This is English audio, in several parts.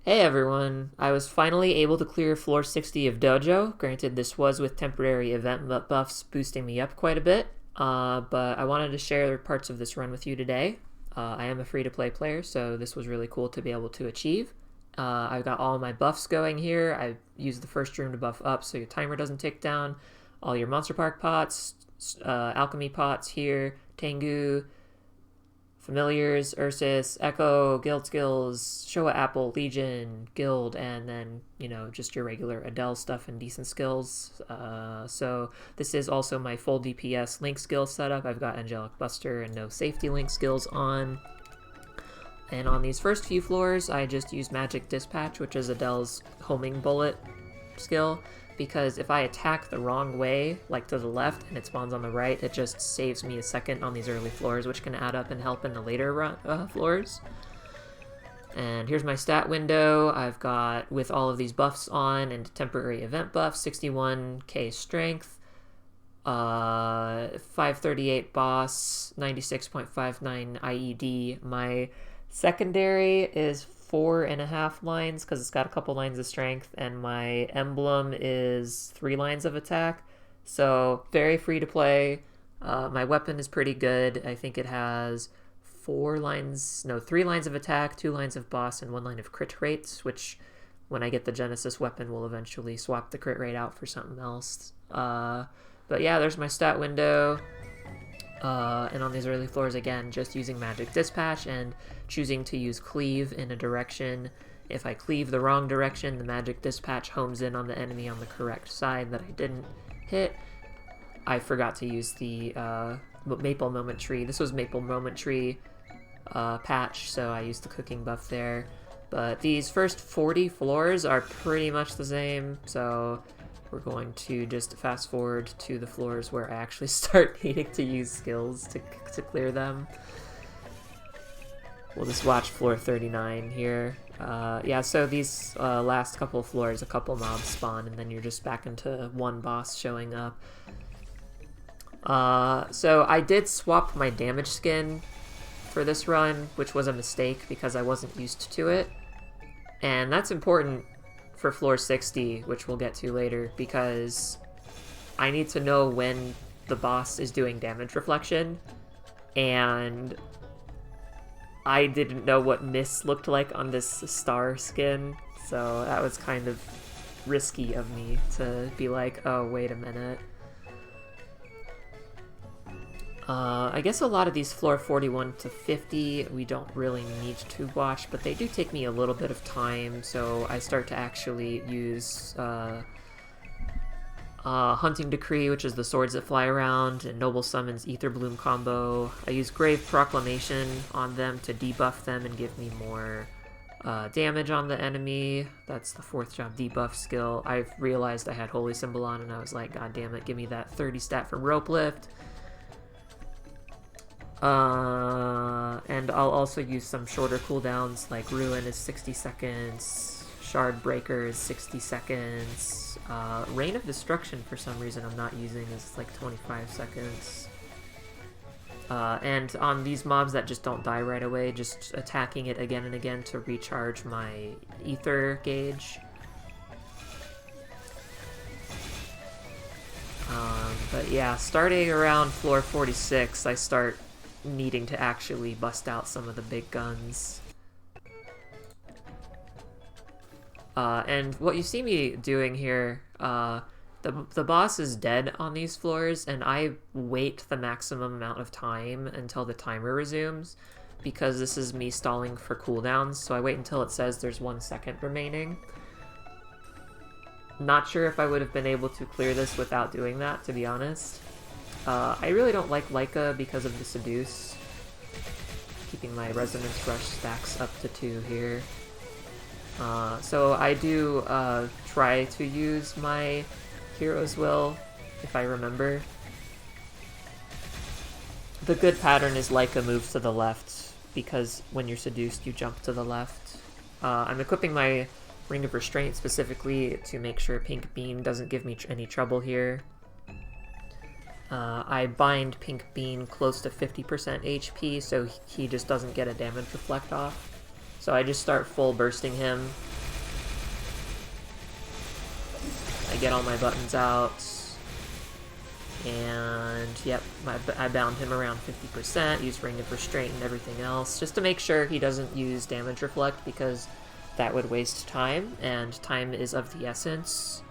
Hey everyone, I was finally able to clear floor 60 of Dojo. Granted, this was with temporary event buffs boosting me up quite a bit, but I wanted to share parts of this run with you today. I am a free-to-play player, so this was really cool to be able to achieve. I've got all my buffs going here. I used the first room to buff up so your timer doesn't tick down. All your Monster Park pots, alchemy pots here, Tengu, Familiars, Ursus, Echo, Guild Skills, Showa Apple, Legion, Guild, and then, just your regular Adele stuff and decent skills. So this is also my full DPS Link skill setup. I've got Angelic Buster and no safety Link skills on. And on these first few floors, I just use Magic Dispatch, which is Adele's homing bullet skill, because if I attack the wrong way, like to the left, and it spawns on the right, it just saves me a second on these early floors, which can add up and help in the later floors. And here's my stat window. I've got, with all of these buffs on and temporary event buffs, 61k strength, 538 boss, 96.59 IED. My secondary is 4.5 lines because it's got a couple lines of strength, and my emblem is 3 lines of attack. So very free to play. My weapon is pretty good. I think it has 3 lines of attack, 2 lines of boss, and 1 line of crit rates, which when I get the Genesis weapon will eventually swap the crit rate out for something else. But yeah, there's my stat window. And on these early floors, again, just using Magic Dispatch and choosing to use Cleave in a direction. If I cleave the wrong direction, the Magic Dispatch homes in on the enemy on the correct side that I didn't hit. I forgot to use the Maple Moment Tree. This was Maple Moment Tree patch, so I used the cooking buff there. But these first 40 floors are pretty much the same, so we're going to just fast forward to the floors where I actually start needing to use skills to clear them. We'll just watch floor 39 here. Yeah, so these last couple of floors, a couple mobs spawn, and then you're just back into one boss showing up. So I did swap my damage skin for this run, which was a mistake because I wasn't used to it. And that's important for floor 60, which we'll get to later, because I need to know when the boss is doing damage reflection, and I didn't know what Miss looked like on this star skin, so that was kind of risky of me to be like, oh, wait a minute. I guess a lot of these floor 41 to 50 we don't really need to watch, but they do take me a little bit of time, so I start to actually use Hunting Decree, which is the swords that fly around, and Noble Summons Ether Bloom combo. I use Grave Proclamation on them to debuff them and give me more damage on the enemy. That's the 4th job debuff skill. I realized I had Holy Symbol on, and I was like, god damn it, give me that 30 stat from Rope Lift. And I'll also use some shorter cooldowns, like Ruin is 60 seconds, Shard Breaker is 60 seconds, Rain of Destruction for some reason I'm not using is like 25 seconds. And on these mobs that just don't die right away, just attacking it again and again to recharge my ether gauge. But yeah, starting around floor 46, I start needing to actually bust out some of the big guns. And what you see me doing here, the boss is dead on these floors, and I wait the maximum amount of time until the timer resumes, because this is me stalling for cooldowns, so I wait until it says there's 1 second remaining. Not sure if I would have been able to clear this without doing that, to be honest. I really don't like Leica because of the Seduce. Keeping my Resonance Rush stacks up to 2 here. So I do try to use my Hero's Will, if I remember. The good pattern is Leica moves to the left, because when you're seduced, you jump to the left. I'm equipping my Ring of Restraint specifically to make sure Pink Bean doesn't give me any trouble here. I bind Pink Bean close to 50% HP, so he just doesn't get a damage reflect off. So I just start full bursting him get all my buttons out. And, yep, I bound him around 50%, use Ring of Restraint and everything else, just to make sure he doesn't use Damage Reflect, because that would waste time, and time is of the essence.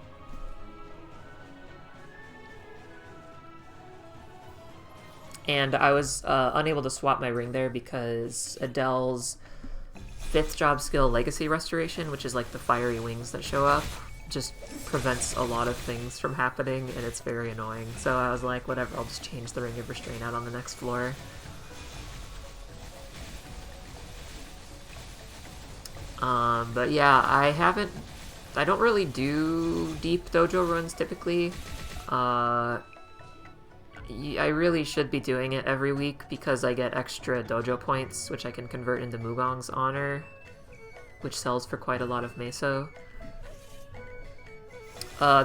And I was unable to swap my ring there because Adele's 5th job skill, Legacy Restoration, which is like the fiery wings that show up, just prevents a lot of things from happening, and it's very annoying. So I was like, whatever, I'll just change the Ring of Restraint out on the next floor. But yeah, I don't really do deep dojo runs typically. I really should be doing it every week because I get extra dojo points, which I can convert into Mugong's Honor, which sells for quite a lot of meso.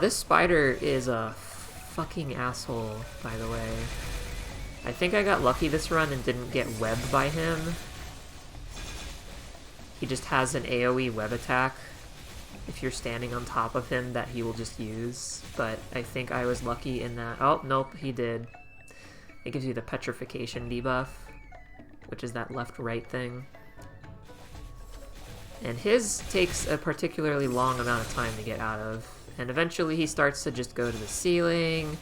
This spider is a fucking asshole, by the way. I think I got lucky this run and didn't get webbed by him. He just has an AoE web attack if you're standing on top of him that he will just use, but I think I was lucky in that. Oh, nope, he did. It gives you the petrification debuff, which is that left-right thing. And his takes a particularly long amount of time to get out of, and eventually he starts to just go to the ceiling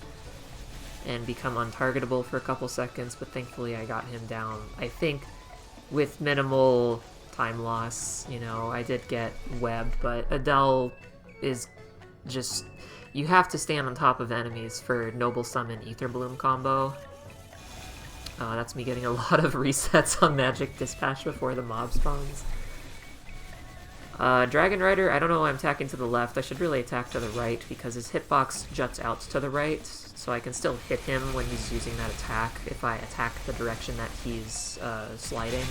and become untargetable for a couple seconds, but thankfully I got him down, I think, with minimal time loss. You know, I did get webbed, but Adele is just... You have to stand on top of enemies for Noble Summon Ether Bloom combo. That's me getting a lot of resets on Magic Dispatch before the mob spawns. Dragon Rider, I don't know why I'm attacking to the left. I should really attack to the right because his hitbox juts out to the right, so I can still hit him when he's using that attack if I attack the direction that he's sliding.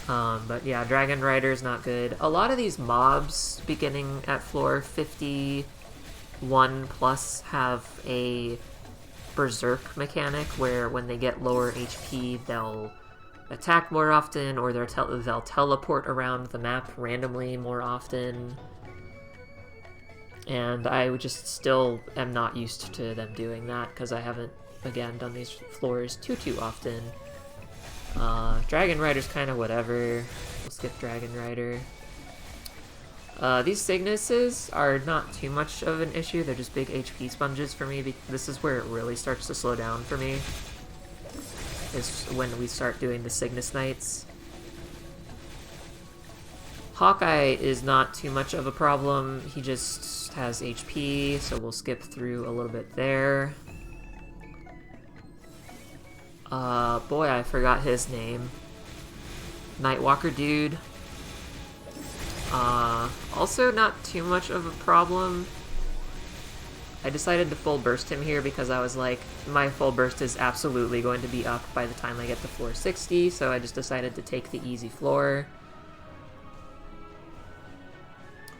But yeah, Dragon Rider's not good. A lot of these mobs beginning at floor 51 plus have a Berserk mechanic where when they get lower HP, they'll attack more often, or they'll teleport around the map randomly more often. And I just still am not used to them doing that because I haven't, again, done these floors too often. Dragon Rider's kind of whatever. We'll skip Dragon Rider. These Signuses are not too much of an issue. They're just big HP sponges for me. This is where it really starts to slow down for me, is when we start doing the Cygnus Knights. Hawkeye is not too much of a problem. He just has HP, so we'll skip through a little bit there. Boy, I forgot his name. Nightwalker dude. Also not too much of a problem. I decided to full burst him here because I was like, my full burst is absolutely going to be up by the time I get to floor 60, so I just decided to take the easy floor.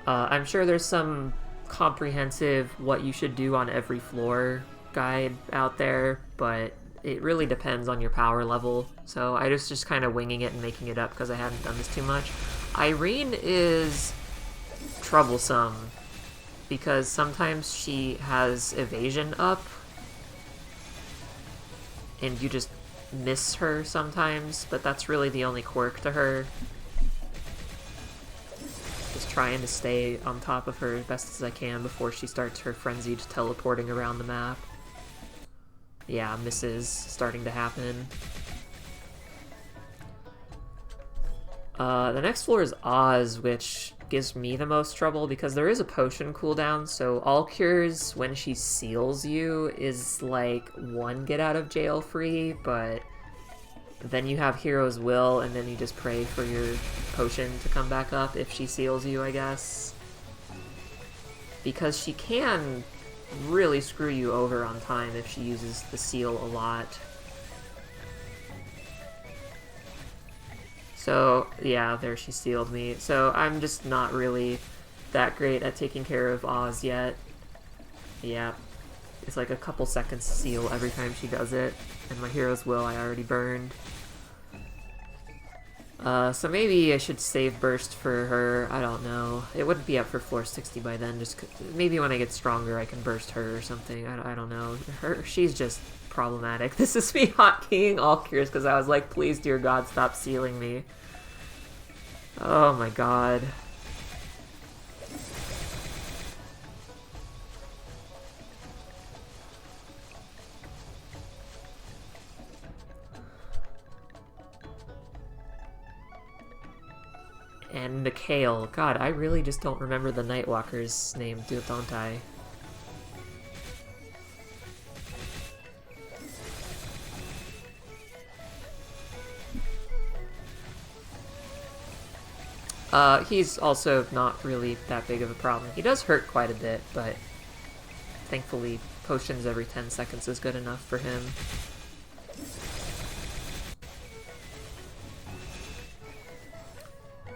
I'm sure there's some comprehensive what you should do on every floor guide out there, but it really depends on your power level, so I was just kind of winging it and making it up because I hadn't done this too much. Irene is troublesome because sometimes she has evasion up and you just miss her sometimes, but that's really the only quirk to her. Just trying to stay on top of her as best as I can before she starts her frenzied teleporting around the map. Yeah, misses starting to happen. The next floor is Oz, which gives me the most trouble because there is a potion cooldown, so all cures when she seals you is like 1 get out of jail free, but then you have Hero's Will and then you just pray for your potion to come back up if she seals you, I guess. Because she can really screw you over on time if she uses the seal a lot. So, yeah, there she sealed me. So I'm just not really that great at taking care of Oz yet. Yeah, it's like a couple seconds to seal every time she does it. And my Hero's Will I already burned. So maybe I should save burst for her. I don't know. It wouldn't be up for floor 60 by then. Maybe when I get stronger I can burst her or something. I don't know. She's just problematic. This is me hotkeying all cures because I was like, please, dear God, stop sealing me. Oh my god. And Mikhail. God, I really just don't remember the Nightwalker's name, don't I? He's also not really that big of a problem. He does hurt quite a bit, but thankfully potions every 10 seconds is good enough for him.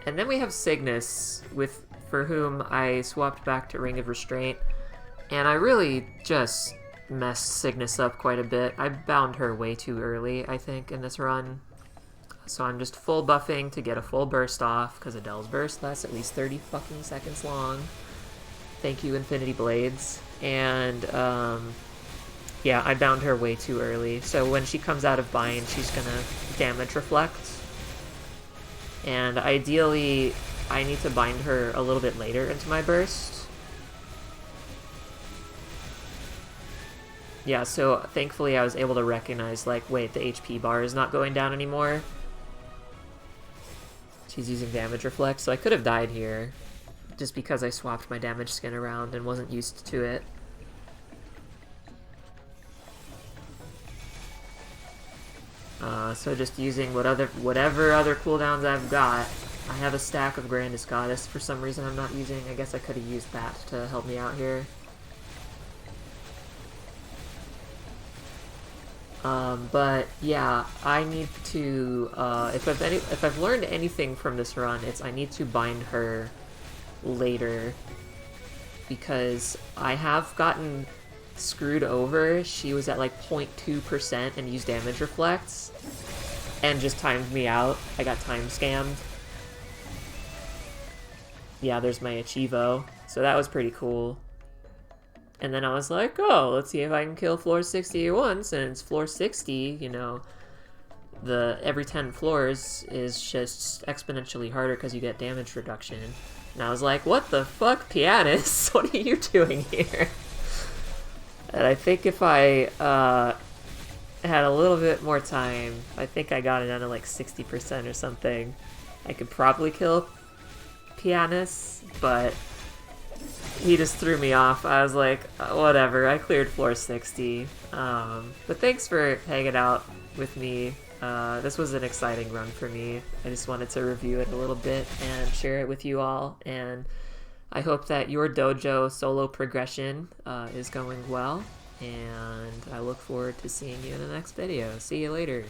And then we have Cygnus, for whom I swapped back to Ring of Restraint, and I really just messed Cygnus up quite a bit. I bound her way too early, I think, in this run. So I'm just full buffing to get a full burst off, because Adele's burst lasts at least 30 fucking seconds long. Thank you, Infinity Blades. And, yeah, I bound her way too early. So when she comes out of bind, she's gonna damage reflect. And ideally, I need to bind her a little bit later into my burst. Yeah, so thankfully I was able to recognize, like, wait, the HP bar is not going down anymore. She's using damage reflect, so I could have died here, just because I swapped my damage skin around and wasn't used to it. So just using whatever other cooldowns I've got. I have a stack of Grandest Goddess for some reason I'm not using. I guess I could have used that to help me out here. But yeah, I need to, if I've learned anything from this run, it's I need to bind her later, because I have gotten screwed over. She was at like 0.2% and used damage reflects, and just timed me out. I got time scammed. Yeah, there's my Achievo, so that was pretty cool. And then I was like, oh, let's see if I can kill floor 60 at once, and it's floor 60, you know, every 10 floors is just exponentially harder because you get damage reduction. And I was like, what the fuck, Pianist? What are you doing here? And I think if I had a little bit more time, I think I got it down to like 60% or something, I could probably kill Pianist, but he just threw me off. I was like, whatever, I cleared floor 60. But thanks for hanging out with me. This was an exciting run for me. I just wanted to review it a little bit and share it with you all, and I hope that your dojo solo progression is going well, and I look forward to seeing you in the next video. See you later.